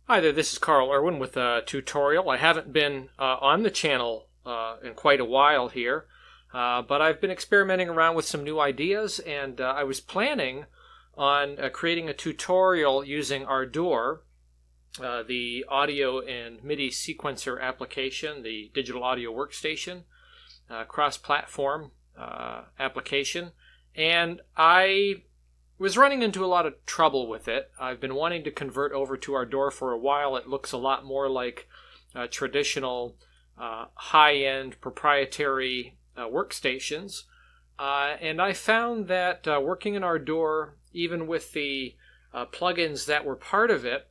Hi there, this is Carl Irwin with a tutorial. I haven't been on the channel in quite a while here, but I've been experimenting around with some new ideas, and I was planning on creating a tutorial using Ardour, the audio and MIDI sequencer application, the digital audio workstation, cross-platform application, and I was running into a lot of trouble with it. I've been wanting to convert over to Ardour for a while. It looks a lot more like traditional high-end proprietary workstations. And I found that working in Ardour, even with the plugins that were part of it,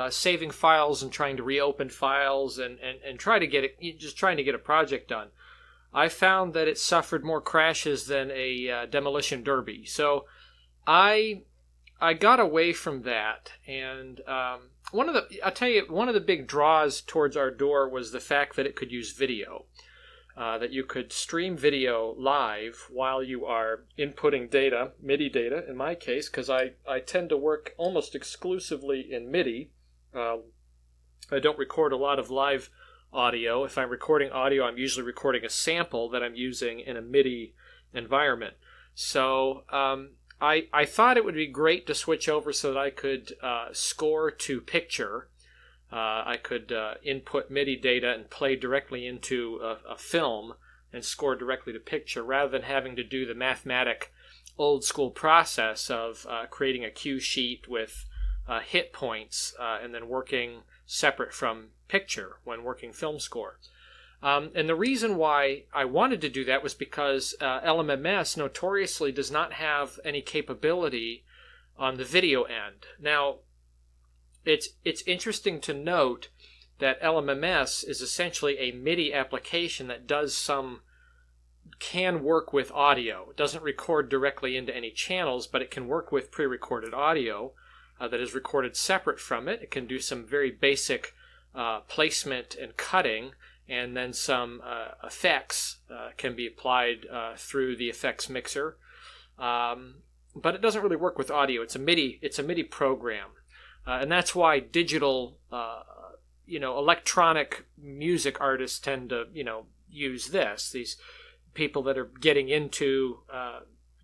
saving files and trying to reopen files and try to get it, just trying to get a project done, I found that it suffered more crashes than a demolition derby. So I got away from that, and one of the big draws towards Ardour was the fact that it could use video, that you could stream video live while you are inputting data, MIDI data in my case, because I tend to work almost exclusively in MIDI. I don't record a lot of live audio. If I'm recording audio, I'm usually recording a sample that I'm using in a MIDI environment. So I thought it would be great to switch over so that I could score to picture. I could input MIDI data and play directly into a film and score directly to picture, rather than having to do the mathematic old school process of creating a cue sheet with hit points and then working separate from picture when working film score. And the reason why I wanted to do that was because LMMS notoriously does not have any capability on the video end. Now, it's interesting to note that LMMS is essentially a MIDI application that can work with audio. It doesn't record directly into any channels, but it can work with pre-recorded audio that is recorded separate from it. It can do some very basic placement and cutting, and then some effects can be applied through the effects mixer, but it doesn't really work with audio. It's a MIDI program, and that's why digital, electronic music artists tend to, use this. These people that are getting into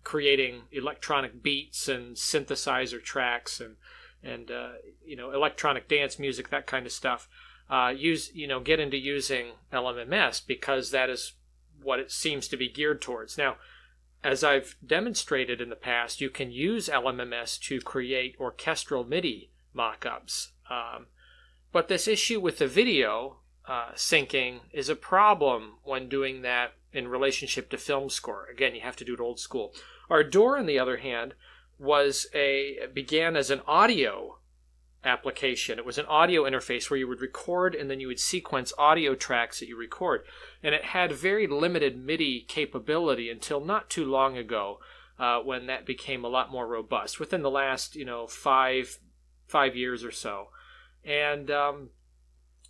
creating electronic beats and synthesizer tracks and electronic dance music, that kind of stuff. Get into using LMMS because that is what it seems to be geared towards. Now, as I've demonstrated in the past, you can use LMMS to create orchestral MIDI mockups. But this issue with the video syncing is a problem when doing that in relationship to film score. Again, you have to do it old school. Ardour, on the other hand, began as an audio application. It was an audio interface where you would record and then you would sequence audio tracks that you record. And it had very limited MIDI capability until not too long ago, when that became a lot more robust, within the last 5 years or so. And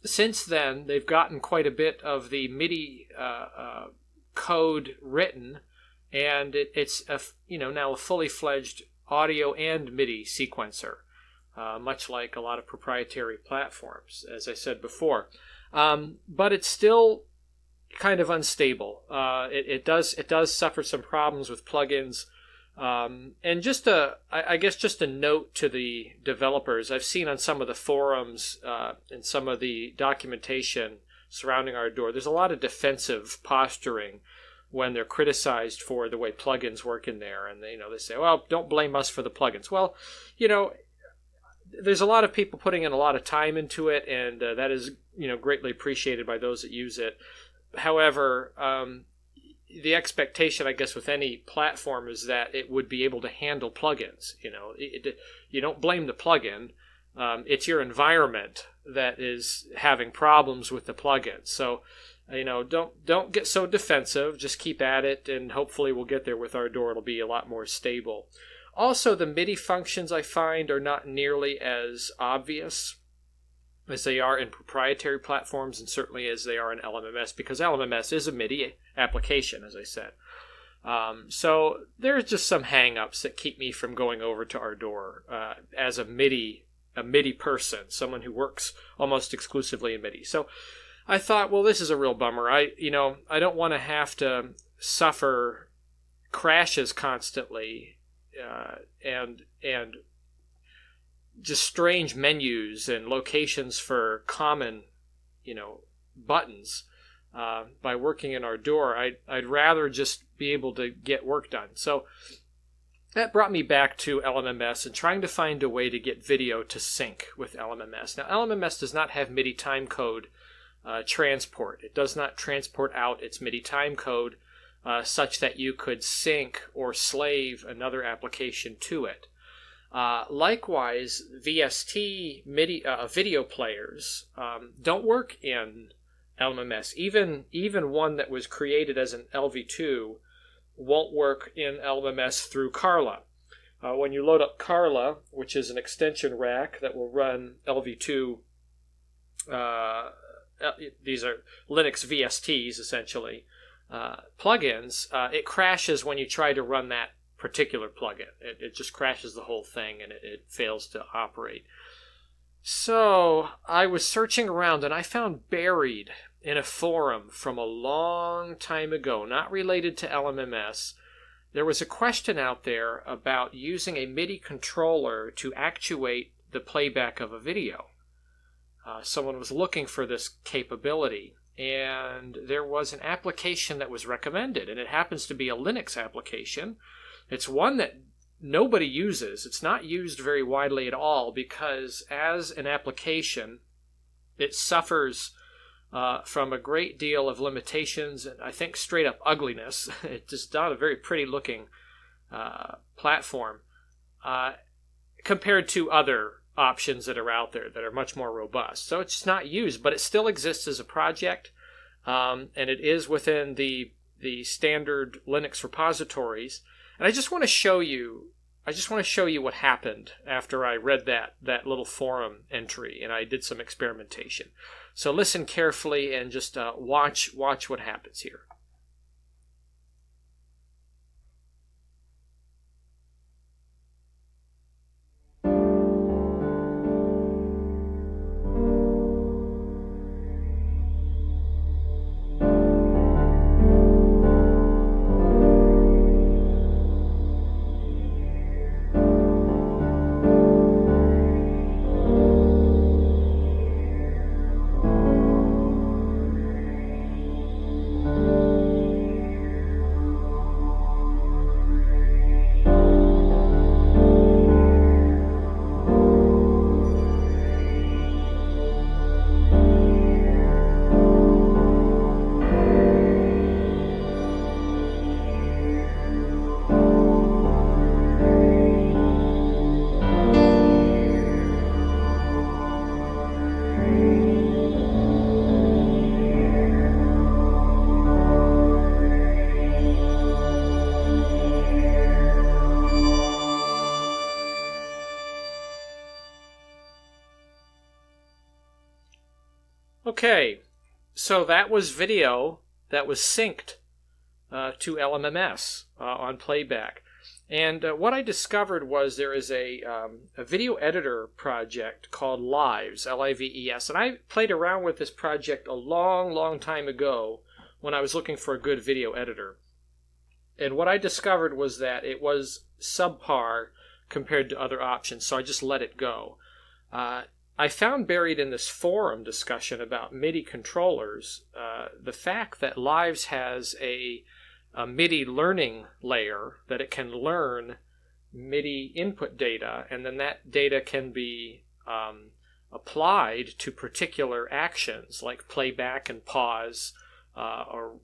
since then, they've gotten quite a bit of the MIDI code written, and it's now a fully fledged audio and MIDI sequencer. Much like a lot of proprietary platforms, as I said before. But it's still kind of unstable. It does suffer some problems with plugins. And just a note to the developers, I've seen on some of the forums and some of the documentation surrounding Ardour, there's a lot of defensive posturing when they're criticized for the way plugins work in there. And they say, well, don't blame us for the plugins. Well, there's a lot of people putting in a lot of time into it, and that is, greatly appreciated by those that use it. However, the expectation, I guess, with any platform is that it would be able to handle plugins. You don't blame the plugin. It's your environment that is having problems with the plugin. So, don't get so defensive. Just keep at it, and hopefully we'll get there with Ardour. It'll be a lot more stable. Also, the MIDI functions I find are not nearly as obvious as they are in proprietary platforms, and certainly as they are in LMMS, because LMMS is a MIDI application, as I said. So there's just some hang-ups that keep me from going over to Ardour as a MIDI a MIDI person, someone who works almost exclusively in MIDI. So I thought, well, this is a real bummer. I don't want to have to suffer crashes constantly, and just strange menus and locations for common, buttons. By working in Ardour, I'd rather just be able to get work done. So that brought me back to LMMS and trying to find a way to get video to sync with LMMS. Now, LMMS does not have MIDI timecode transport. It does not transport out its MIDI timecode such that you could sync or slave another application to it. Likewise, VST MIDI video players don't work in LMMS. Even one that was created as an LV2 won't work in LMMS through Carla. When you load up Carla, which is an extension rack that will run LV2, these are Linux VSTs essentially, plugins, it crashes when you try to run that particular plugin. It just crashes the whole thing and it fails to operate. So I was searching around and I found buried in a forum from a long time ago, not related to LMMS, there was a question out there about using a MIDI controller to actuate the playback of a video. Someone was looking for this capability, and there was an application that was recommended, and it happens to be a Linux application. It's one that nobody uses. It's not used very widely at all because as an application, it suffers from a great deal of limitations and I think straight up ugliness. It's just not a very pretty looking platform compared to other options that are out there that are much more robust. So it's not used, but it still exists as a project, and it is within the standard Linux repositories. And I just want to show you what happened after I read that little forum entry and I did some experimentation. So listen carefully and just watch what happens here. Okay, so that was video that was synced to LMMS on playback. And what I discovered was there is a video editor project called Lives, Lives, and I played around with this project a long time ago when I was looking for a good video editor. And what I discovered was that it was subpar compared to other options, so I just let it go. I found buried in this forum discussion about MIDI controllers the fact that Lives has a MIDI learning layer that it can learn MIDI input data, and then that data can be applied to particular actions like playback and pause, or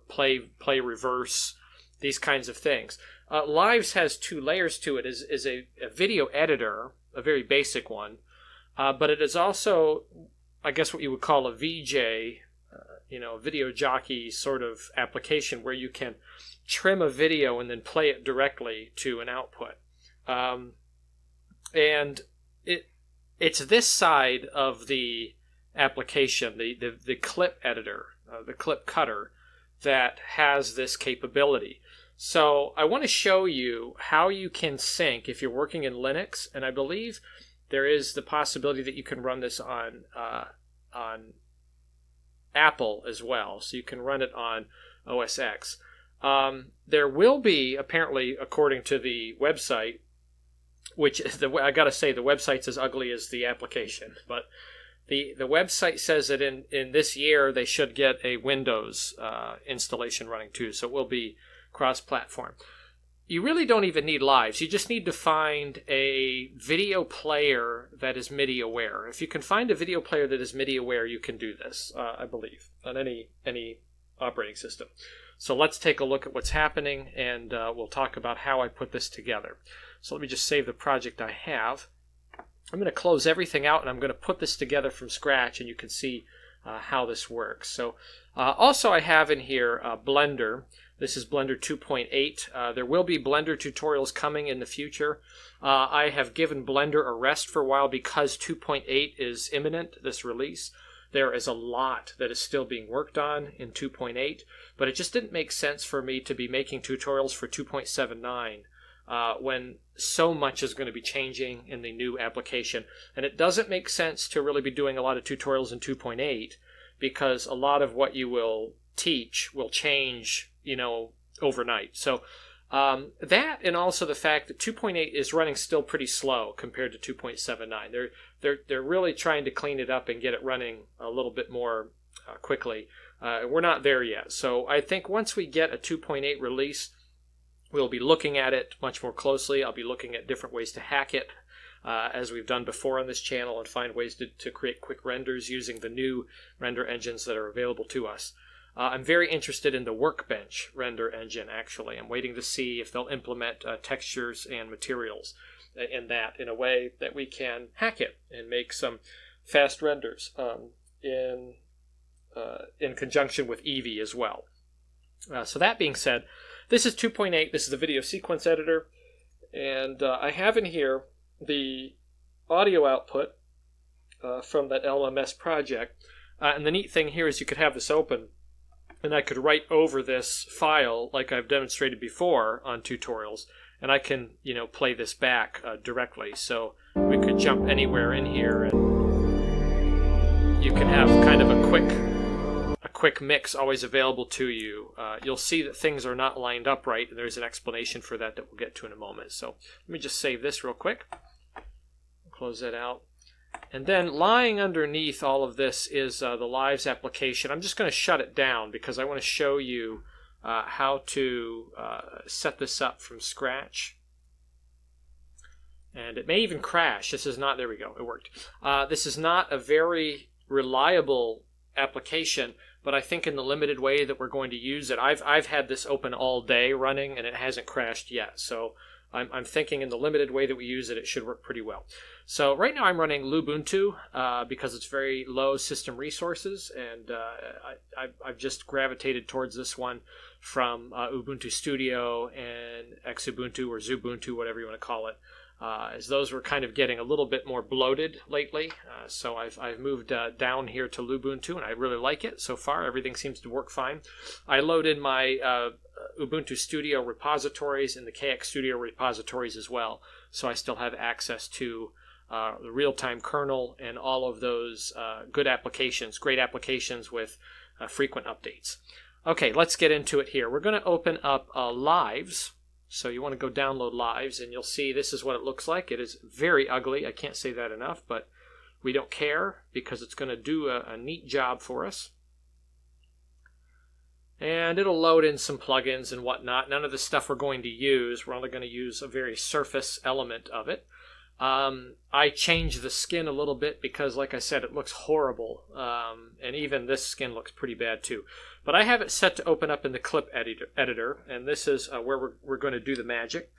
play reverse, these kinds of things. Lives has two layers to it. Is a video editor, a very basic one, but it is also, I guess, what you would call a VJ, video jockey sort of application where you can trim a video and then play it directly to an output. And it's this side of the application, the clip editor, the clip cutter, that has this capability. So I want to show you how you can sync if you're working in Linux, and I believe there is the possibility that you can run this on Apple as well. So you can run it on OS X. There will be, apparently, according to the website, which I got to say, the website's as ugly as the application, but the website says that in this year they should get a Windows installation running too, so it will be cross-platform. You really don't even need lives. You just need to find a video player that is MIDI aware. If you can find a video player that is MIDI aware, you can do this, I believe, on any operating system. So let's take a look at what's happening, and we'll talk about how I put this together. So let me just save the project I have. I'm going to close everything out, and I'm going to put this together from scratch, and you can see how this works. So also I have in here Blender. This is Blender 2.8. There will be Blender tutorials coming in the future. I have given Blender a rest for a while because 2.8 is imminent, this release. There is a lot that is still being worked on in 2.8, but it just didn't make sense for me to be making tutorials for 2.79 when so much is going to be changing in the new application. And it doesn't make sense to really be doing a lot of tutorials in 2.8 because a lot of what you will teach will change, overnight. So that, and also the fact that 2.8 is running still pretty slow compared to 2.79. They're really trying to clean it up and get it running a little bit more quickly. We're not there yet. So I think once we get a 2.8 release, we'll be looking at it much more closely. I'll be looking at different ways to hack it, as we've done before on this channel, and find ways to create quick renders using the new render engines that are available to us. I'm very interested in the Workbench render engine, actually. I'm waiting to see if they'll implement textures and materials in a way that we can hack it and make some fast renders in conjunction with Eevee as well. So that being said, this is 2.8. This is the video sequence editor, and I have in here the audio output from that LMMS project. And the neat thing here is you could have this open, and I could write over this file like I've demonstrated before on tutorials, and I can, play this back directly. So we could jump anywhere in here, and you can have kind of a quick mix always available to you. You'll see that things are not lined up right, and there's an explanation for that we'll get to in a moment. So let me just save this real quick. Close that out. And then lying underneath all of this is the Lives application. I'm just going to shut it down because I want to show you how to set this up from scratch. And it may even crash. This is not, there we go, it worked. This is not a very reliable application, but I think in the limited way that we're going to use it, I've had this open all day running and it hasn't crashed yet. So I'm thinking in the limited way that we use it, it should work pretty well. So right now I'm running Lubuntu because it's very low system resources, and I've just gravitated towards this one from Ubuntu Studio and Xubuntu or Xubuntu, whatever you want to call it, as those were kind of getting a little bit more bloated lately. So I've moved down here to Lubuntu, and I really like it so far. Everything seems to work fine. I loaded my Ubuntu Studio repositories and the KX Studio repositories as well, so I still have access to the real-time kernel and all of those good applications, great applications with frequent updates. Okay, let's get into it here. We're going to open up Lives. So you want to go download Lives, and you'll see this is what it looks like. It is very ugly. I can't say that enough, but we don't care because it's going to do a neat job for us. And it'll load in some plugins and whatnot. None of the stuff we're going to use. We're only going to use a very surface element of it. I changed the skin a little bit because, like I said, it looks horrible. And even this skin looks pretty bad too. But I have it set to open up in the clip editor, and this is where we're going to do the magic.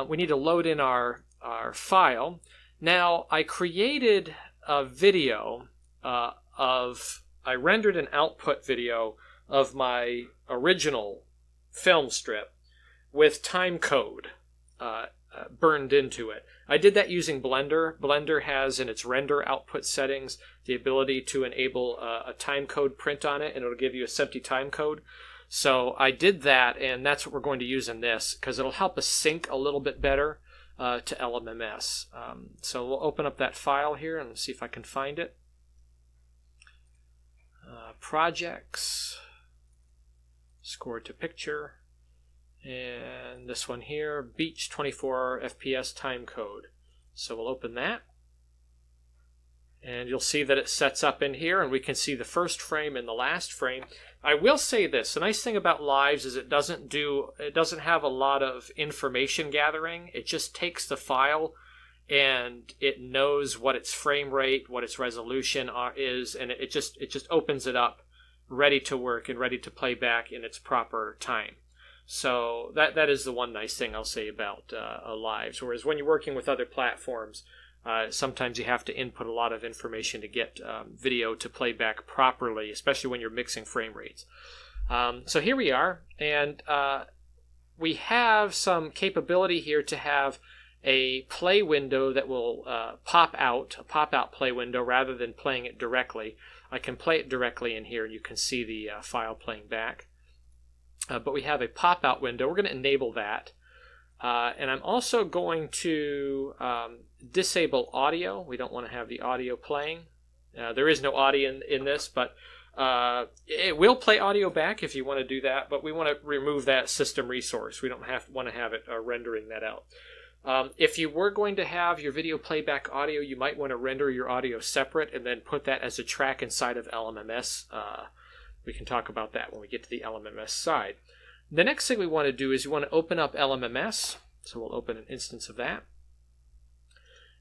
We need to load in our file. Now, I created a video I rendered an output video of my original film strip with timecode burned into it. I did that using Blender. Blender has in its render output settings the ability to enable a timecode print on it, and it'll give you a SMPTE timecode. So I did that, and that's what we're going to use in this because it'll help us sync a little bit better to LMMS. So we'll open up that file here and see if I can find it. Projects, score to picture, and this one here, Beach 24 FPS timecode. So we'll open that. And you'll see that it sets up in here, and we can see the first frame and the last frame. I will say this, the nice thing about Lives is it doesn't have a lot of information gathering. It just takes the file and it knows what its frame rate, what its resolution is, and it just opens it up ready to work and ready to play back in its proper time. So that is the one nice thing I'll say about Lives. Whereas when you're working with other platforms, sometimes you have to input a lot of information to get video to play back properly, especially when you're mixing frame rates. So here we are, and we have some capability here to have a play window that will pop out, a pop-out play window, rather than playing it directly. I can play it directly in here, and you can see the file playing back. But we have a pop-out window. We're going to enable that. And I'm also going to disable audio. We don't want to have the audio playing. There is no audio in this, but it will play audio back if you want to do that, but we want to remove that system resource. We don't want to have it rendering that out. If you were going to have your video playback audio, you might want to render your audio separate and then put that as a track inside of LMMS. We can talk about that when we get to the LMMS side. The next thing we want to do is you want to open up LMMS. So we'll open an instance of that.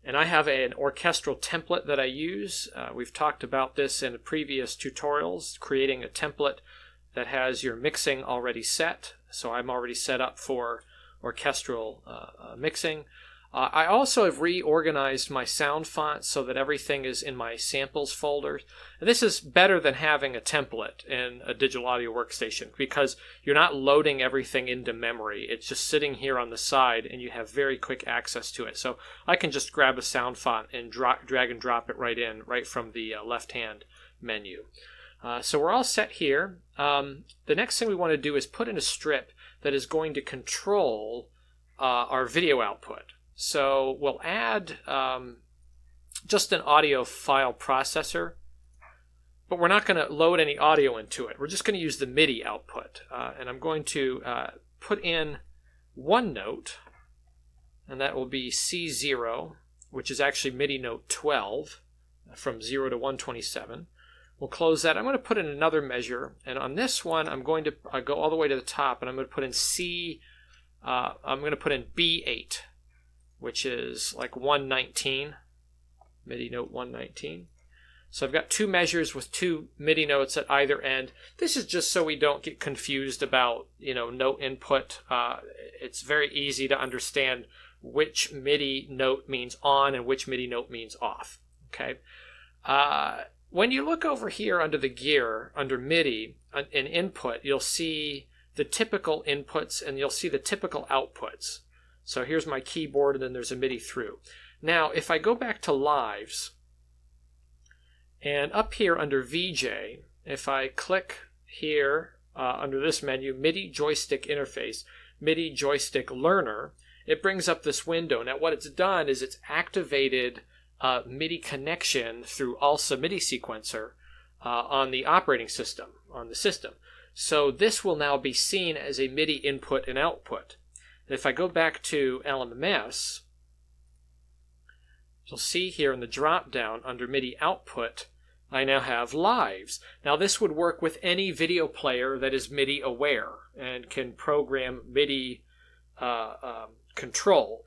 And I have an orchestral template that I use. We've talked about this in previous tutorials, creating a template that has your mixing already set. So I'm already set up for orchestral mixing. I also have reorganized my sound fonts so that everything is in my samples folder. And this is better than having a template in a digital audio workstation because you're not loading everything into memory. It's just sitting here on the side and you have very quick access to it. So I can just grab a sound font and drag and drop it right from the left-hand menu. So we're all set here. The next thing we want to do is put in a strip that is going to control our video output. So we'll add just an audio file processor, but we're not going to load any audio into it. We're just going to use the MIDI output. And I'm going to put in one note, and that will be C0, which is actually MIDI note 12 from 0 to 127. We'll close that. I'm going to put in another measure, and on this one I'm going to go all the way to the top, and I'm going to put in I'm going to put in B8, which is like 119, MIDI note 119. So I've got two measures with two MIDI notes at either end. This is just so we don't get confused about, note input. It's very easy to understand which MIDI note means on and which MIDI note means off. Okay. When you look over here under the gear, under MIDI, in input, you'll see the typical inputs and you'll see the typical outputs. So here's my keyboard, and then there's a MIDI through. Now, if I go back to Lives, and up here under VJ, if I click here under this menu, MIDI joystick interface, MIDI joystick learner, it brings up this window. Now, what it's done is it's activated MIDI connection through ALSA MIDI sequencer on the operating system, on the system. So this will now be seen as a MIDI input and output. If I go back to LMMS, you'll see here in the drop down under MIDI output, I now have Lives. Now this would work with any video player that is MIDI aware and can program MIDI control.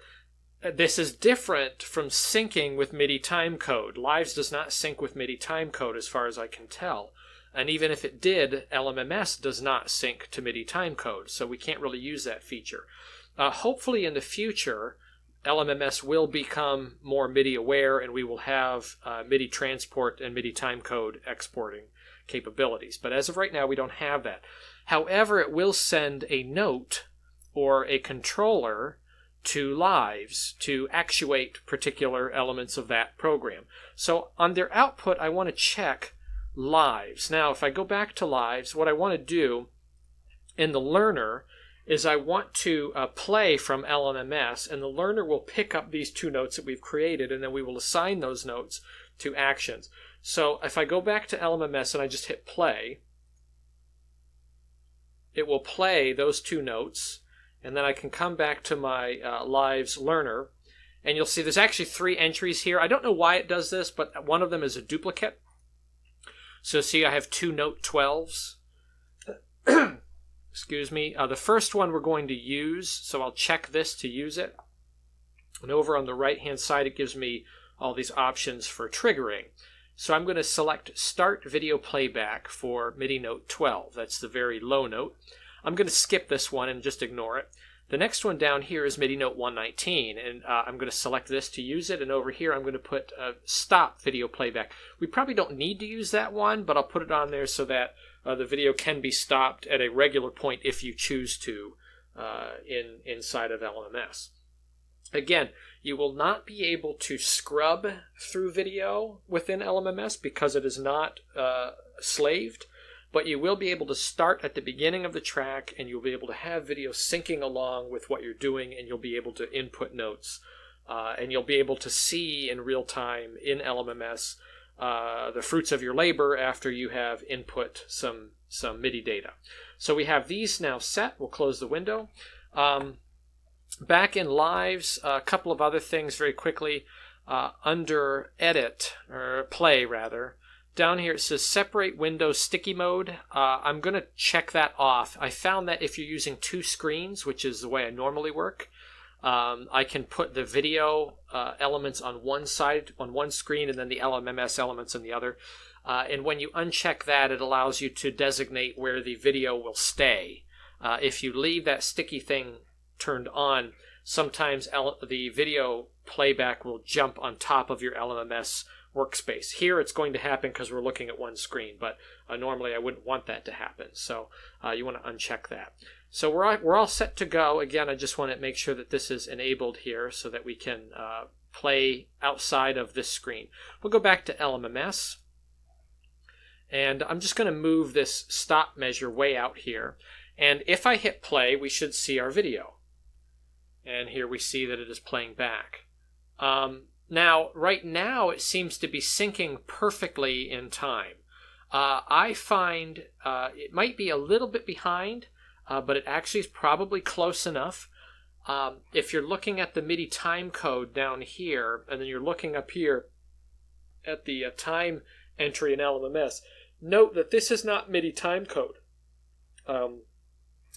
This is different from syncing with MIDI timecode. Lives does not sync with MIDI timecode as far as I can tell. And even if it did, LMMS does not sync to MIDI timecode, so we can't really use that feature. Hopefully in the future, LMMS will become more MIDI aware and we will have MIDI transport and MIDI timecode exporting capabilities. But as of right now, we don't have that. However, it will send a note or a controller to Lives to actuate particular elements of that program. So on their output, I want to check Lives. Now, if I go back to Lives, what I want to do in the learner is I want to play from LMMS, and the learner will pick up these 2 notes that we've created, and then we will assign those notes to actions. So if I go back to LMMS and I just hit play, it will play those 2 notes, and then I can come back to my Lives learner, and you'll see there's actually 3 entries here. I don't know why it does this, but one of them is a duplicate. So see, I have 2 note 12s. Excuse me. The first one we're going to use, so I'll check this to use it. And over on the right-hand side, it gives me all these options for triggering. So I'm going to select Start Video Playback for MIDI note 12. That's the very low note. I'm going to skip this one and just ignore it. The next one down here is MIDI note 119, and I'm going to select this to use it, and over here I'm going to put Stop Video Playback. We probably don't need to use that one, but I'll put it on there so that the video can be stopped at a regular point if you choose to inside of LMMS. Again, you will not be able to scrub through video within LMMS because it is not slaved, but you will be able to start at the beginning of the track, and you'll be able to have video syncing along with what you're doing, and you'll be able to input notes, and you'll be able to see in real time in LMMS the fruits of your labor after you have input some MIDI data. So we have these now set. We'll close the window. Back in Lives, a couple of other things very quickly. Under Edit, or Play rather, down here it says Separate Windows Sticky Mode. I'm going to check that off. I found that if you're using 2 screens, which is the way I normally work, I can put the video elements on one side, on one screen, and then the LMMS elements on the other. And when you uncheck that, it allows you to designate where the video will stay. If you leave that sticky thing turned on, sometimes the video playback will jump on top of your LMMS workspace. Here it's going to happen because we're looking at one screen, but normally I wouldn't want that to happen. So you want to uncheck that. So we're all set to go. Again, I just want to make sure that this is enabled here so that we can play outside of this screen. We'll go back to LMMS, and I'm just going to move this stop measure way out here. And if I hit play, we should see our video. And here we see that it is playing back. Now, right now, it seems to be syncing perfectly in time. I find it might be a little bit behind, but it actually is probably close enough. If you're looking at the MIDI time code down here, and then you're looking up here at the time entry in LMMS, note that this is not MIDI time code, or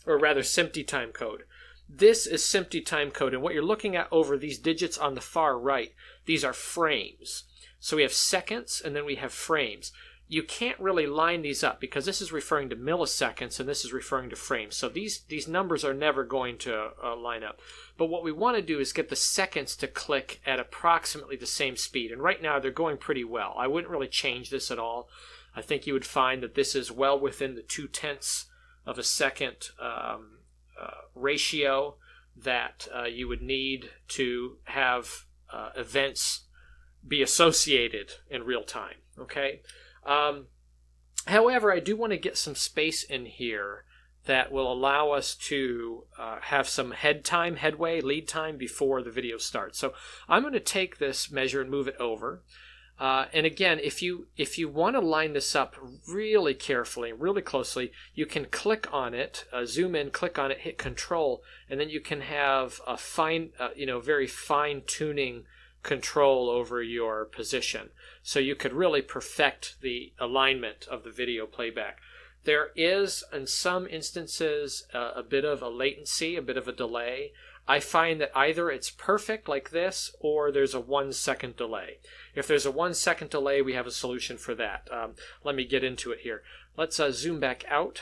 rather SMPTE time code. This is SMPTE time code, and what you're looking at over these digits on the far right, these are frames. So we have seconds, and then we have frames. You can't really line these up because this is referring to milliseconds and this is referring to frames. So these numbers are never going to line up. But what we want to do is get the seconds to click at approximately the same speed. And right now they're going pretty well. I wouldn't really change this at all. I think you would find that this is well within the 0.2 of a second ratio that you would need to have events be associated in real time. Okay. However, I do want to get some space in here that will allow us to have some lead time before the video starts. So I'm going to take this measure and move it over. And again, if you want to line this up really carefully, really closely, you can click on it, zoom in, click on it, hit Control, and then you can have a very fine tuning control over your position. So you could really perfect the alignment of the video playback. There is, in some instances, a bit of a latency, a bit of a delay. I find that either it's perfect like this or there's a 1 second delay. If there's a 1 second delay, we have a solution for that. Let me get into it here. Let's zoom back out.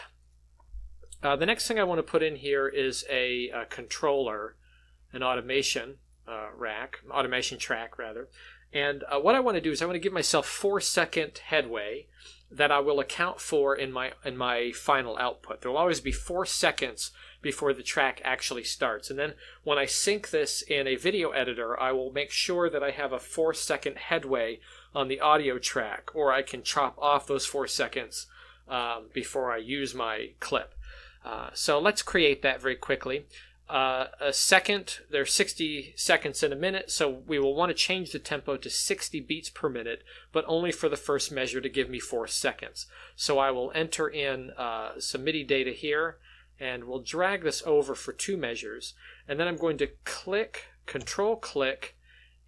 The next thing I want to put in here is a controller, an automation track rather. And what I want to do is I want to give myself 4 second headway that I will account for in my final output. There will always be 4 seconds before the track actually starts. And then when I sync this in a video editor, I will make sure that I have a 4 second headway on the audio track, or I can chop off those 4 seconds before I use my clip. So let's create that very quickly. A second, there's 60 seconds in a minute, so we will want to change the tempo to 60 beats per minute, but only for the first measure to give me 4 seconds. So I will enter in some MIDI data here, and we'll drag this over for 2 measures, and then I'm going to click, control click,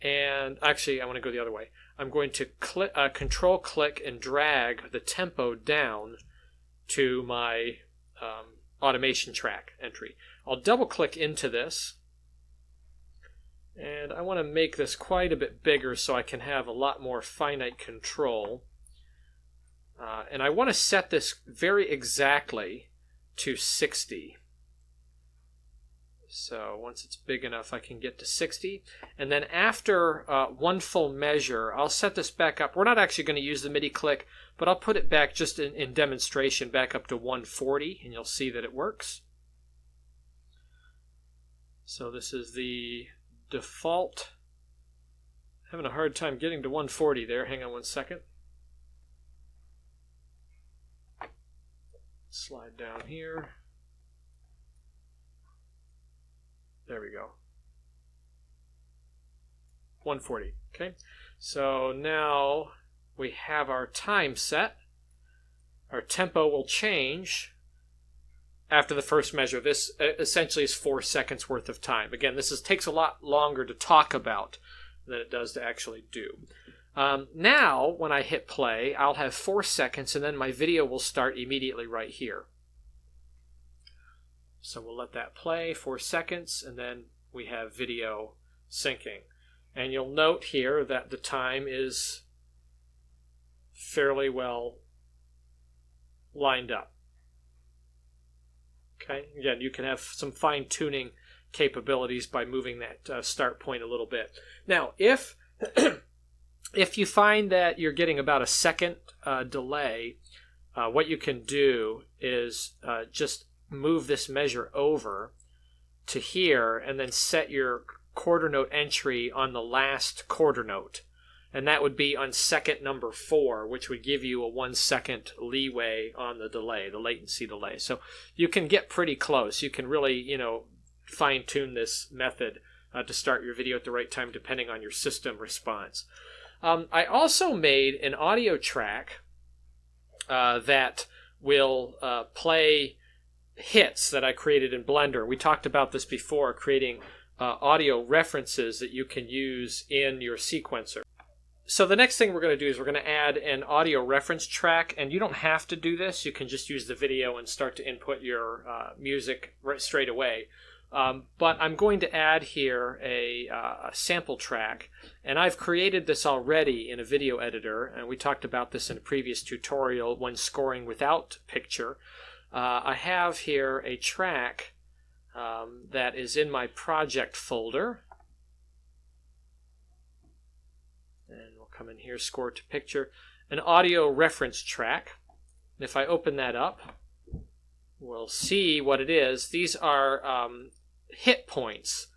and actually I want to go the other way. I'm going to click, control click and drag the tempo down to my automation track entry. I'll double click into this, and I want to make this quite a bit bigger so I can have a lot more finite control. And I want to set this very exactly to 60. So once it's big enough, I can get to 60. And then after 1 full measure, I'll set this back up. We're not actually going to use the MIDI click, but I'll put it back just in demonstration back up to 140, and you'll see that it works. So this is the default. Having a hard time getting to 140 there. Hang on 1 second. Slide down here. There we go. 140. Okay. So now we have our time set. Our tempo will change after the first measure. This essentially is 4 seconds worth of time. Again, this takes a lot longer to talk about than it does to actually do. Now, when I hit play, I'll have 4 seconds, and then my video will start immediately right here. So we'll let that play 4 seconds, and then we have video syncing. And you'll note here that the time is fairly well lined up. Okay, again, you can have some fine-tuning capabilities by moving that start point a little bit. Now, if you find that you're getting about a second delay, what you can do is just move this measure over to here and then set your quarter note entry on the last quarter note. And that would be on second number 4, which would give you a 1 second leeway on the delay, the latency delay. So you can get pretty close. You can really, fine tune this method to start your video at the right time depending on your system response. I also made an audio track that will play hits that I created in Blender. We talked about this before, creating audio references that you can use in your sequencer. So the next thing we're going to do is we're going to add an audio reference track, and you don't have to do this. You can just use the video and start to input your music right straight away. But I'm going to add here a sample track, and I've created this already in a video editor, and we talked about this in a previous tutorial when scoring without picture. I have here a track that is in my project folder. And we'll come in here, score to picture, an audio reference track. And if I open that up, we'll see what it is. These are hit points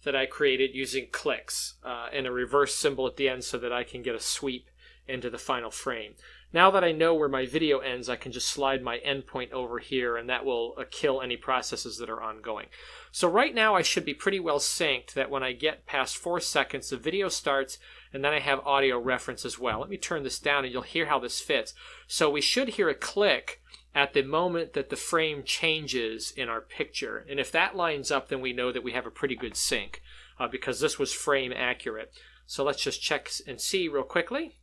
that I created using clicks and a reverse symbol at the end so that I can get a sweep into the final frame. Now that I know where my video ends, I can just slide my endpoint over here, and that will kill any processes that are ongoing. So right now I should be pretty well synced that when I get past 4 seconds, the video starts, and then I have audio reference as well. Let me turn this down and you'll hear how this fits. So we should hear a click at the moment that the frame changes in our picture. And if that lines up, then we know that we have a pretty good sync because this was frame accurate. So let's just check and see real quickly.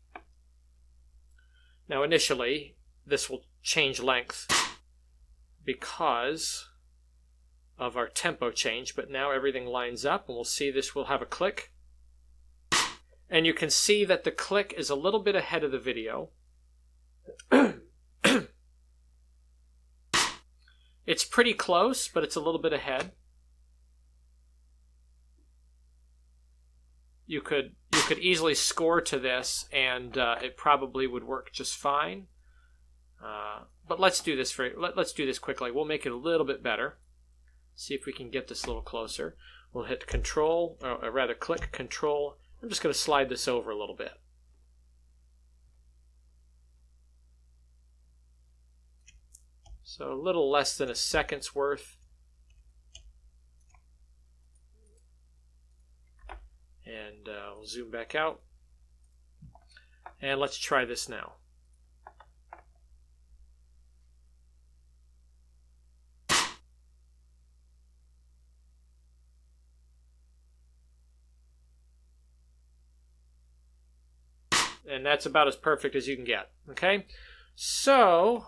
Now initially, this will change length because of our tempo change, but now everything lines up, and we'll see this will have a click. And you can see that the click is a little bit ahead of the video. It's pretty close, but it's a little bit ahead. You could easily score to this, and it probably would work just fine. But let's do this let's do this quickly. We'll make it a little bit better. See if we can get this a little closer. We'll hit Control, or rather click Control. I'm just going to slide this over a little bit. So a little less than a second's worth. And we'll zoom back out. And let's try this now. And that's about as perfect as you can get. Okay, so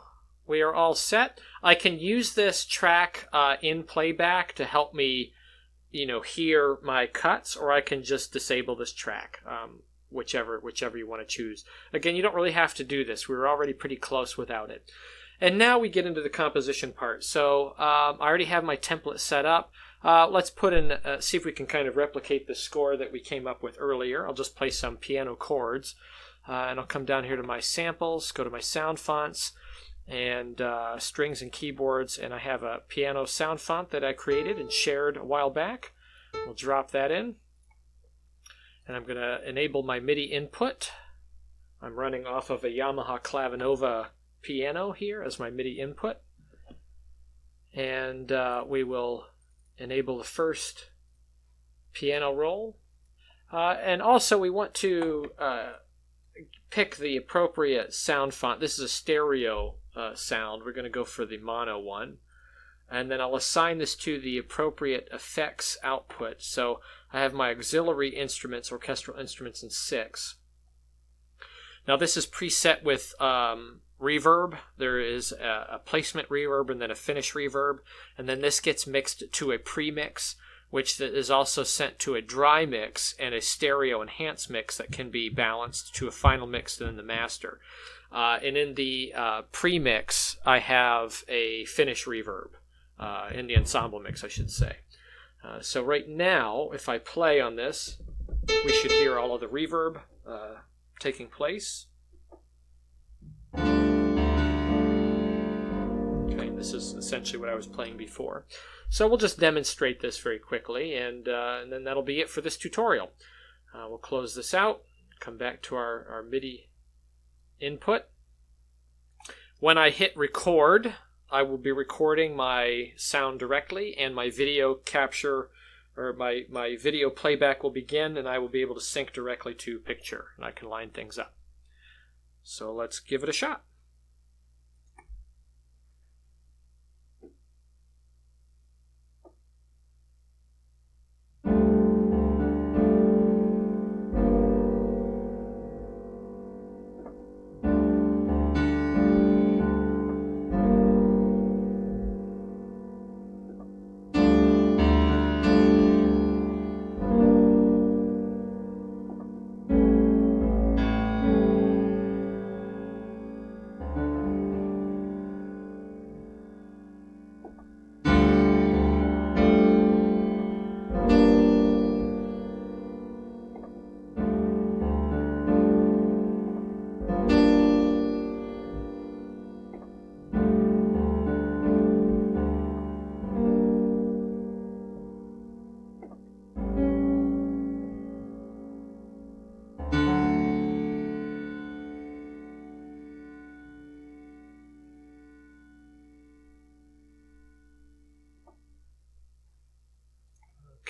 we are all set. I can use this track in playback to help me, hear my cuts, or I can just disable this track, whichever you want to choose. Again, you don't really have to do this. We were already pretty close without it. And now we get into the composition part. So I already have my template set up. Let's put in, see if we can kind of replicate the score that we came up with earlier. I'll just play some piano chords. And I'll come down here to my samples, go to my sound fonts, and strings and keyboards, and I have a piano sound font that I created and shared a while back. We'll drop that in, and I'm going to enable my MIDI input. I'm running off of a Yamaha Clavinova piano here as my MIDI input, and we will enable the first piano roll, and also we want to pick the appropriate sound font. This is a stereo sound. We're going to go for the mono one. And then I'll assign this to the appropriate effects output. So I have my auxiliary instruments, orchestral instruments in 6. Now this is preset with reverb. There is a placement reverb and then a finish reverb. And then this gets mixed to a premix, which is also sent to a dry mix and a stereo enhanced mix that can be balanced to a final mix and then the master. And in the pre-mix, I have a finish reverb, in the ensemble mix, I should say. So right now, if I play on this, we should hear all of the reverb taking place. Okay, this is essentially what I was playing before. So we'll just demonstrate this very quickly, and then that'll be it for this tutorial. We'll close this out, come back to our MIDI input. When I hit record, I will be recording my sound directly, and my video capture, or my video playback will begin, and I will be able to sync directly to picture, and I can line things up. So let's give it a shot.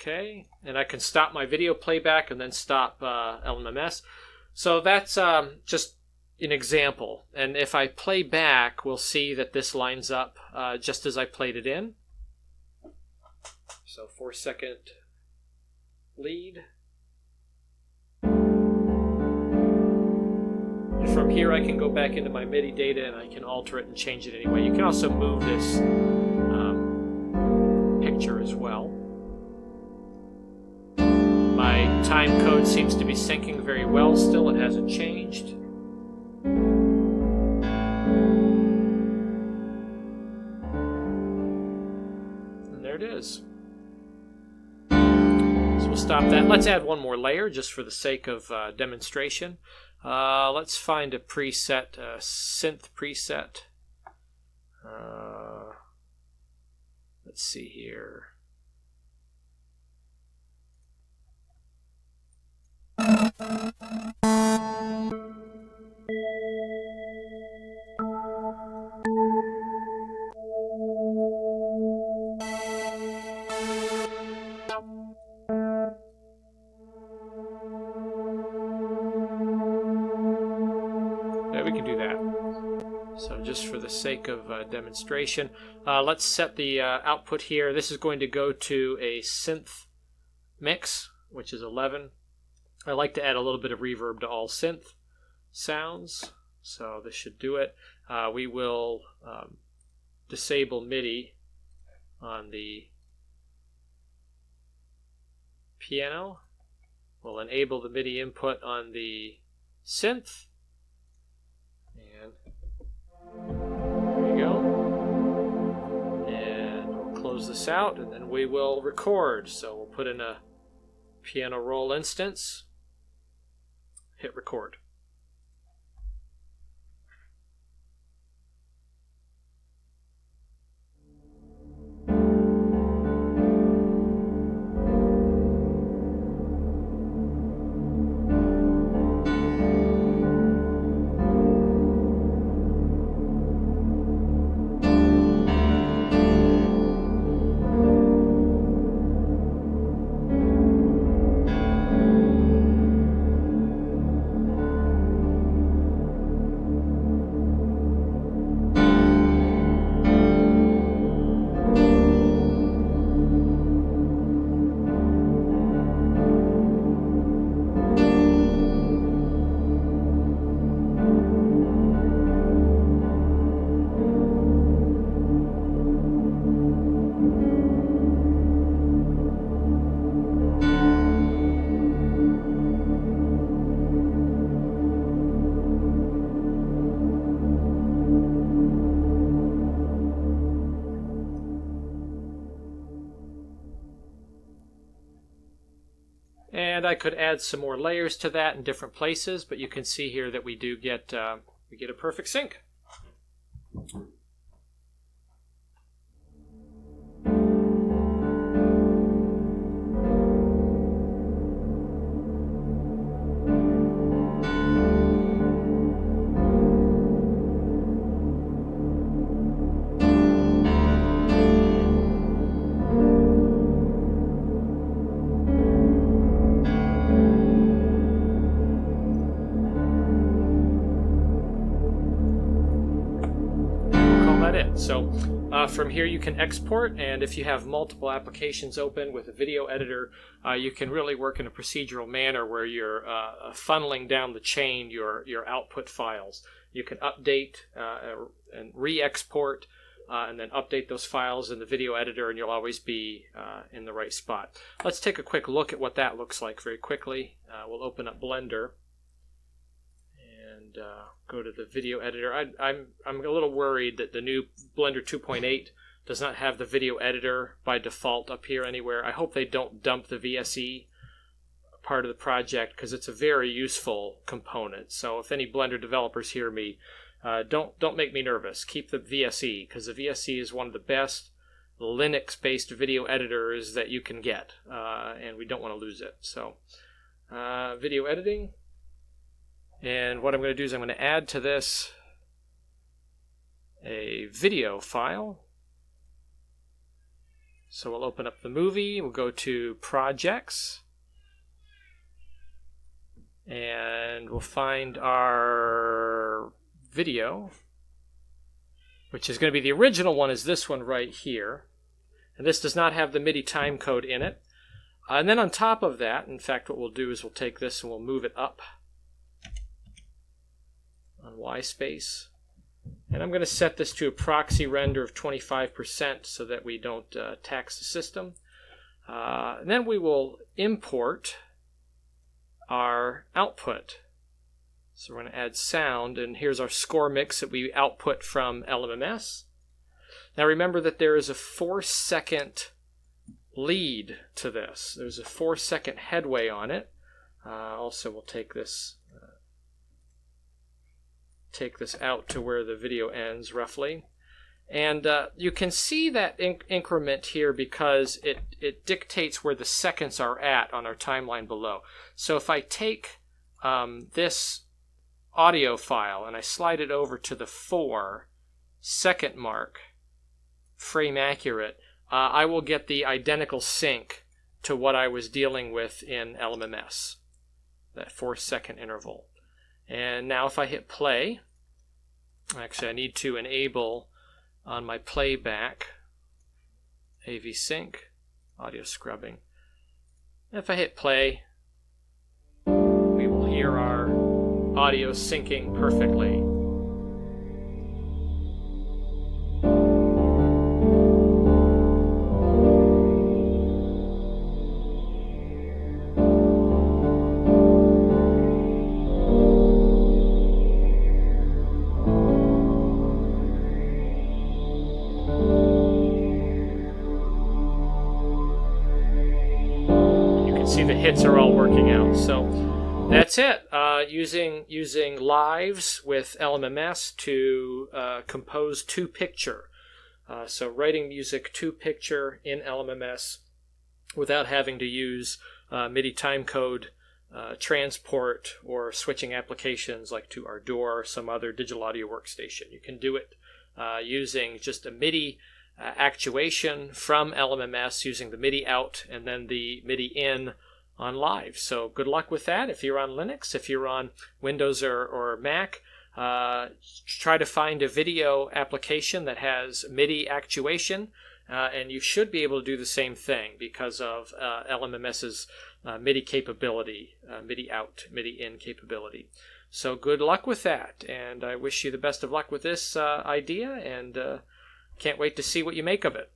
Okay, and I can stop my video playback and then stop LMMS. So that's just an example. And if I play back, we'll see that this lines up just as I played it in. So 4-second lead. And from here I can go back into my MIDI data and I can alter it and change it anyway. You can also move this picture as well. My time code seems to be syncing very well still. It hasn't changed. And there it is. So we'll stop that. Let's add one more layer just for the sake of demonstration. Let's find a preset, a synth preset. Let's see here. we can do that. So just for the sake of demonstration, let's set the output here. This is going to go to a synth mix, which is 11. I like to add a little bit of reverb to all synth sounds, so this should do it. We will disable MIDI on the piano. We'll enable the MIDI input on the synth. And there you go. And we'll close this out, and then we will record. So we'll put in a piano roll instance, hit record. And I could add some more layers to that in different places, but you can see here that we do get a perfect sync. So from here you can export, and if you have multiple applications open with a video editor, you can really work in a procedural manner where you're funneling down the chain your output files. You can update and re-export and then update those files in the video editor, and you'll always be in the right spot. Let's take a quick look at what that looks like very quickly. We'll open up Blender and go to the video editor. I'm a little worried that the new Blender 2.8 does not have the video editor by default up here anywhere. I hope they don't dump the VSE part of the project, because it's a very useful component. So if any Blender developers hear me, don't make me nervous. Keep the VSE, because the VSE is one of the best Linux-based video editors that you can get, and we don't want to lose it. So video editing. And what I'm going to do is I'm going to add to this a video file. So we'll open up the movie, we'll go to Projects, and we'll find our video, which is going to be the original one, is this one right here. And this does not have the MIDI timecode in it. And then on top of that, in fact, what we'll do is we'll take this and we'll move it up on Y space, and I'm going to set this to a proxy render of 25% so that we don't tax the system. And then we will import our output. So we're going to add sound, and here's our score mix that we output from LMMS. Now remember that there is a 4-second lead to this. There's a 4-second headway on it. Also, we'll take this out to where the video ends roughly, and you can see that increment here because it dictates where the seconds are at on our timeline below. So if I take this audio file and I slide it over to the 4-second mark, frame accurate, I will get the identical sync to what I was dealing with in LMMS, that 4-second interval. And now if I hit play, Actually, I need to enable on my playback AV sync, audio scrubbing. If I hit play, we will hear our audio syncing perfectly. See, the hits are all working out. So that's it. Using lives with LMMS to compose to picture. So writing music to picture in LMMS without having to use MIDI timecode transport or switching applications like to our DAW or some other digital audio workstation. You can do it using just a MIDI actuation from LMMS using the MIDI out and then the MIDI in on live. So good luck with that. If you're on Linux, if you're on Windows or Mac, try to find a video application that has MIDI actuation, and you should be able to do the same thing because of LMMS's MIDI capability, MIDI out, MIDI in capability. So good luck with that, and I wish you the best of luck with this idea, and can't wait to see what you make of it.